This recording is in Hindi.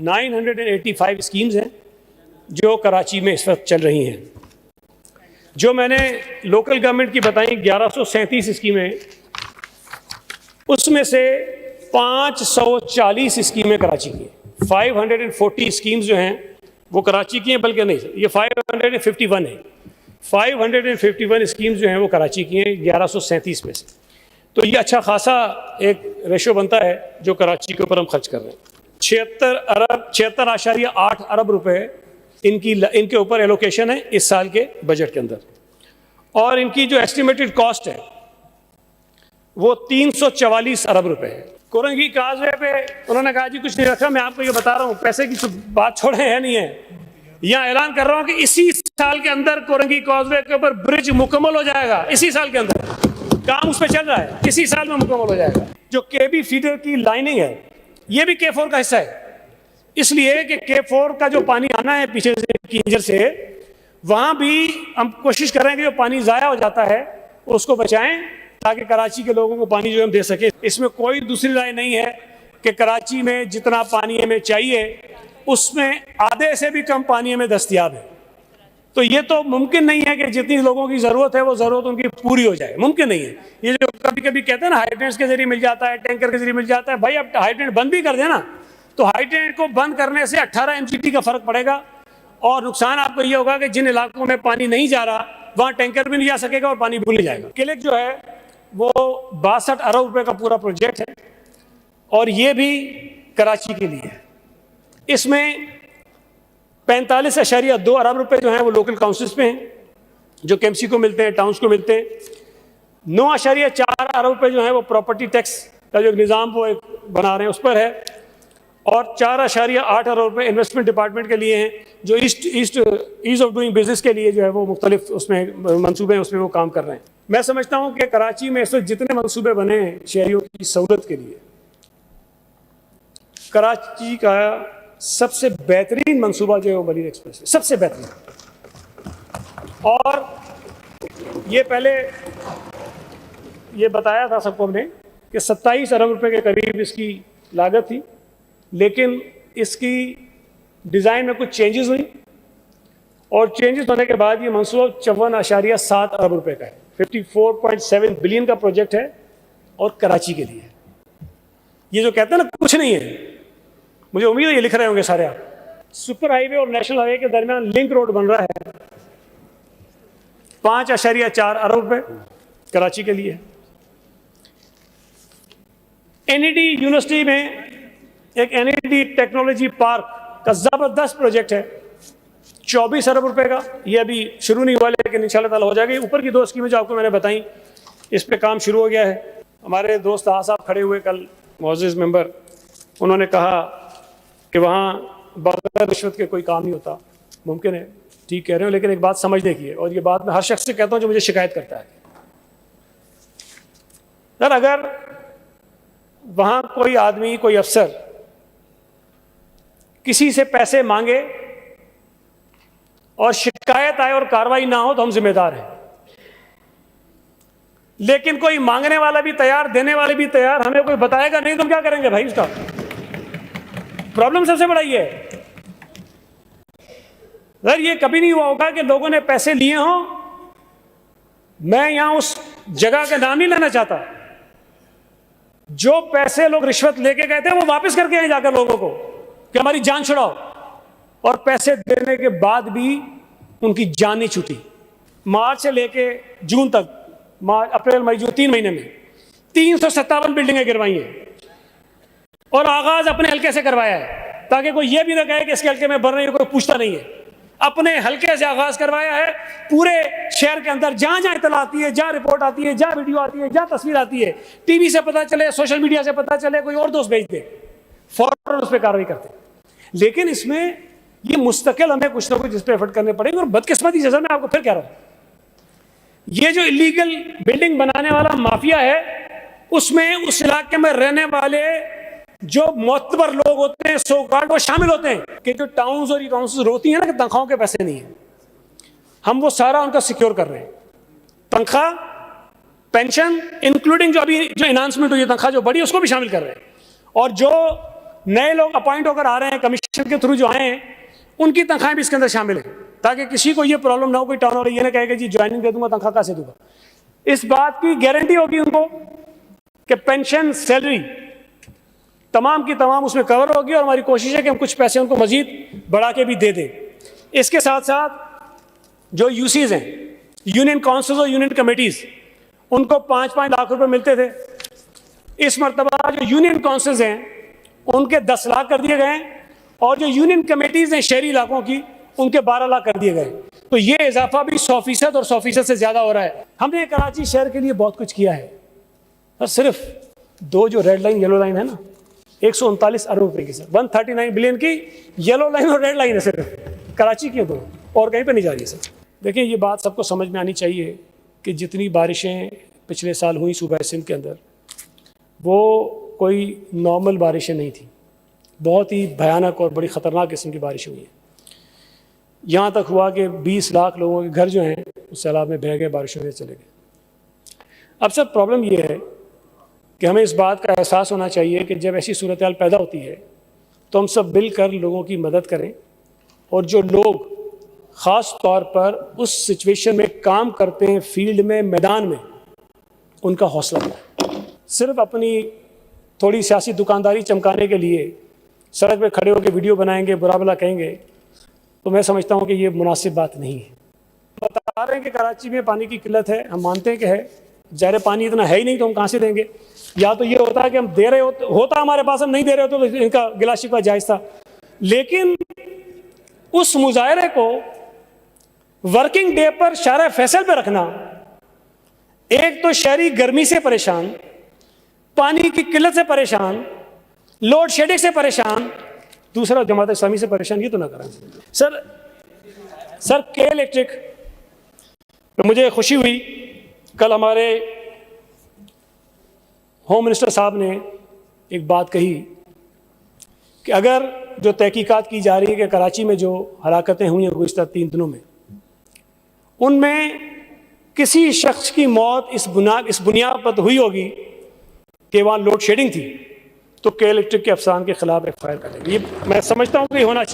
985 स्कीम्स हैं जो कराची में इस वक्त चल रही हैं। जो मैंने लोकल गवर्नमेंट की बताई 1137 स्कीमें, उसमें से 540 स्कीमें कराची की। 540 स्कीम्स जो हैं वो कराची की हैं, बल्कि नहीं, ये 551 है। 551 स्कीम्स जो हैं वो कराची की हैं 1137 में से। तो ये अच्छा खासा एक रेशो बनता है जो कराची के ऊपर हम खर्च कर रहे हैं। 76.8 अरब रुपए इनके ऊपर एलोकेशन है इस साल के बजट के अंदर, और इनकी जो एस्टिमेटेड कॉस्ट है वो 344 अरब रुपए है। कोरंगी काजवे पे उन्होंने कहा जी कुछ नहीं रखा, मैं आपको ये बता रहा हूँ, पैसे की बात छोड़े है नहीं है, यहाँ ऐलान कर रहा हूँ कि इसी साल के अंदर कोरंगी काजवे के ऊपर ब्रिज मुकम्मल हो जाएगा। इसी साल के अंदर काम उस पर चल रहा है, इसी साल में मुकम्मल हो जाएगा। जो केबी फीडर की लाइनिंग है ये भी K4 का हिस्सा है, इसलिए कि K4 का जो पानी आना है पीछे से किंजर से, वहां भी हम कोशिश कर रहे हैं कि जो पानी ज़ाया हो जाता है उसको बचाएं ताकि कराची के लोगों को पानी जो हम दे सके। इसमें कोई दूसरी राय नहीं है कि कराची में जितना पानी हमें चाहिए उसमें आधे से भी कम पानी हमें दस्तयाब है। तो ये तो मुमकिन नहीं है कि जितनी लोगों की ज़रूरत है वो ज़रूरत उनकी पूरी हो जाए, मुमकिन नहीं है। ये जो कभी कभी कहते हैं ना हाइड्रेंट्स के जरिए मिल जाता है, टैंकर के जरिए मिल जाता है, भाई अब हाइड्रेंट बंद भी कर देना तो हाइड्रेंट को बंद करने से 18 MCT का फर्क पड़ेगा, और नुकसान आपको ये होगा कि जिन इलाकों में पानी नहीं जा रहा वहाँ टैंकर भी नहीं जा सकेगा और पानी भूल जाएगा। किलिक जो है वो 62 अरब रुपए का पूरा प्रोजेक्ट है, और ये भी कराची के लिए है। इसमें 45.2 अरब रुपए जो हैं वो लोकल काउंसिल्स पे हैं जो KMC को मिलते हैं, टाउन्स को मिलते हैं। 9.4 अरब रुपए जो हैं वो प्रॉपर्टी टैक्स का जो निज़ाम वो एक बना रहे हैं उस पर है, और 4.8 अरब रुपए इन्वेस्टमेंट डिपार्टमेंट के लिए हैं जो ईज ऑफ डूइंग बिजनेस के लिए जो है वो मुख्तलिफ उसमें मंसूबे हैं, उसमें वो काम कर रहे हैं। मैं समझता हूँ कि कराची में इस वक्त जितने मंसूबे बने हैं शहरियों की सहूलत के लिए, कराची का सबसे बेहतरीन मंसूबा जो है वो मरीन एक्सप्रेस है, सबसे बेहतरीन। और ये पहले ये बताया था सबको हमने कि 27 अरब रुपए के करीब इसकी लागत थी, लेकिन इसकी डिज़ाइन में कुछ चेंजेस हुई, और चेंजेस होने के बाद ये मंसूबा 54.7 अरब रुपए का है। 54.7 बिलियन का प्रोजेक्ट है और कराची के लिए। ये जो कहते हैं ना कुछ नहीं है, मुझे उम्मीद है ये लिख रहे होंगे सारे आप। सुपर हाईवे और नेशनल हाईवे के दरमियान लिंक रोड बन रहा है, 5.4 अरब रुपए कराची के लिए। NED यूनिवर्सिटी में एक NED टेक्नोलॉजी पार्क का जबरदस्त प्रोजेक्ट है, 24 अरब रुपए का। ये अभी शुरू नहीं हुआ लेकिन इंशाल्लाह ताला हो जाएगा। ऊपर की 2 स्कीमें जो आपको मैंने बताई इस पे काम शुरू हो गया है। हमारे दोस्त साहब खड़े हुए कल, मुअज़्ज़िज़ मेंबर, उन्होंने कहा कि वहाँ बगैर रिश्वत के कोई काम नहीं होता। मुमकिन है, ठीक कह रहे हो, लेकिन एक बात समझने की है, और ये बात मैं हर शख्स से कहता हूँ जो मुझे शिकायत करता है। सर अगर वहाँ कोई आदमी, कोई अफसर किसी से पैसे मांगे और शिकायत आए और कार्रवाई ना हो तो हम जिम्मेदार हैं, लेकिन कोई मांगने वाला भी तैयार, देने वाले भी तैयार, हमें कोई बताएगा नहीं तो हम क्या करेंगे भाई? उसका प्रॉब्लम सबसे बड़ा ये है। सर ये कभी नहीं हुआ होगा कि लोगों ने पैसे लिए हों, मैं यहां उस जगह का नाम नहीं लेना चाहता, जो पैसे लोग रिश्वत लेके गए थे वो वापस करके आए जाकर लोगों को कि हमारी जान छुड़ाओ, और पैसे देने के बाद भी उनकी जान नहीं छूटी। मार्च से लेके जून तक, अप्रैल मई जून 3 महीने में 357 बिल्डिंगें गिरवाई हैं, और आगाज अपने हल्के से करवाया है ताकि कोई ये भी ना कहे कि इसके हल्के में बन रही है, कोई पूछता नहीं है। अपने हल्के से आगाज करवाया है। पूरे शहर के अंदर जहां जहां इत्तला आती है, जहां रिपोर्ट आती है, जहां वीडियो आती है, जहां तस्वीर आती है, टीवी से पता चले, सोशल मीडिया से पता चले, कोई और दोस्त भेज दे, फौरन उस पर कार्रवाई करते हैं। लेकिन इसमें ये मुस्तकिल हमें कुछ ना कुछ इस पर एफर्ट करने पड़ेंगे। और बदकिस्मती जैसा मैं आपको फिर कह रहा हूं, ये जो इलीगल बिल्डिंग बनाने वाला माफिया है उसमें उस इलाके में रहने वाले जो मोतबर लोग होते हैं, सो कॉल्ड, वो शामिल होते हैं कि जो टाउन्स और काउंसिल्स रोती हैं ना कि तनख्वाहों के पैसे नहीं है, हम वो सारा उनका सिक्योर कर रहे हैं। तनख्वाह, पेंशन, इंक्लूडिंग जो अभी जो इनांसमेंट हुई है, तनख्वाह जो बढ़ी उसको भी शामिल कर रहे हैं। और जो नए लोग अपॉइंट होकर आ रहे हैं कमीशन के थ्रू जो आए हैं, उनकी तनख्वाहें भी इसके अंदर शामिल है, ताकि किसी को ये प्रॉब्लम ना हो, कोई टर्न ओवर ये ना कहेगा जी ज्वाइनिंग दे दूंगा तनख्वाह कहाँ से दूंगा। इस बात की गारंटी होगी उनको कि पेंशन सैलरी तमाम की तमाम उसमें कवर होगी, और हमारी कोशिश है कि हम कुछ पैसे उनको मजीद बढ़ा के भी दे दें। इसके साथ साथ जो यूसीज हैं, यूनियन काउंसिल्स और यूनियन कमेटीज़, उनको 5-5 लाख रुपए मिलते थे। इस मरतबा जो यूनियन काउंसिल्स हैं उनके 10 लाख कर दिए गए हैं, और जो यूनियन कमेटीज़ हैं शहरी इलाकों की, उनके 12 लाख कर दिए गए। तो ये इजाफा भी 100% और 100% से ज़्यादा हो रहा है। हमने कराची शहर के लिए बहुत कुछ किया है, और सिर्फ 2 जो रेड लाइन येलो लाइन है ना, 139 अरब रुपए की, सर 139 बिलियन की येलो लाइन और रेड लाइन है सिर्फ कराची की, दो और कहीं पे नहीं जा रही है सर। देखिए, ये बात सबको समझ में आनी चाहिए कि जितनी बारिशें पिछले साल हुई सूबा सिंध के अंदर, वो कोई नॉर्मल बारिशें नहीं थी, बहुत ही भयानक और बड़ी ख़तरनाक किस्म की बारिश हुई है। यहाँ तक हुआ कि 20 लाख लोगों के घर जो हैं उस सैलाब में बह गए, बारिशों में चले गए। अब सर प्रॉब्लम ये है कि हमें इस बात का एहसास होना चाहिए कि जब ऐसी सूरत हाल पैदा होती है तो हम सब मिलकर लोगों की मदद करें, और जो लोग ख़ास तौर पर उस सिचुएशन में काम करते हैं, फील्ड में, मैदान में, उनका हौसला बढ़ाएं। सिर्फ अपनी थोड़ी सियासी दुकानदारी चमकाने के लिए सड़क पे खड़े होकर वीडियो बनाएंगे, बुरा भला कहेंगे, तो मैं समझता हूँ कि ये मुनासिब बात नहीं है। बता रहे हैं कि कराची में पानी की किल्लत है, हम मानते हैं कि है, ज़ाहिर पानी इतना है ही नहीं तो हम कहाँ से देंगे। या तो ये होता है कि हम दे रहे होता हमारे पास, हम नहीं दे रहे होते तो इनका गिला शिकवा जायज़ था। लेकिन उस मुजाहरे को वर्किंग डे पर शारा फैसल पे रखना, एक तो शहरी गर्मी से परेशान, पानी की किल्लत से परेशान, लोड शेडिंग से परेशान, दूसरा जमात इस्लामी से परेशान, ये तो ना करें सर। के इलेक्ट्रिक तो मुझे खुशी हुई, कल हमारे होम मिनिस्टर साहब ने एक बात कही कि अगर जो तहकीकात की जा रही है कि कराची में जो हलाकतें हुई हैं गुज़िश्ता 3 दिनों में, उनमें किसी शख्स की मौत इस बुनियाद पर हुई होगी कि वहाँ लोड शेडिंग थी, तो के इलेक्ट्रिक के अफसरान के खिलाफ FIR करेंगे। ये मैं समझता हूँ कि होना चाहिए।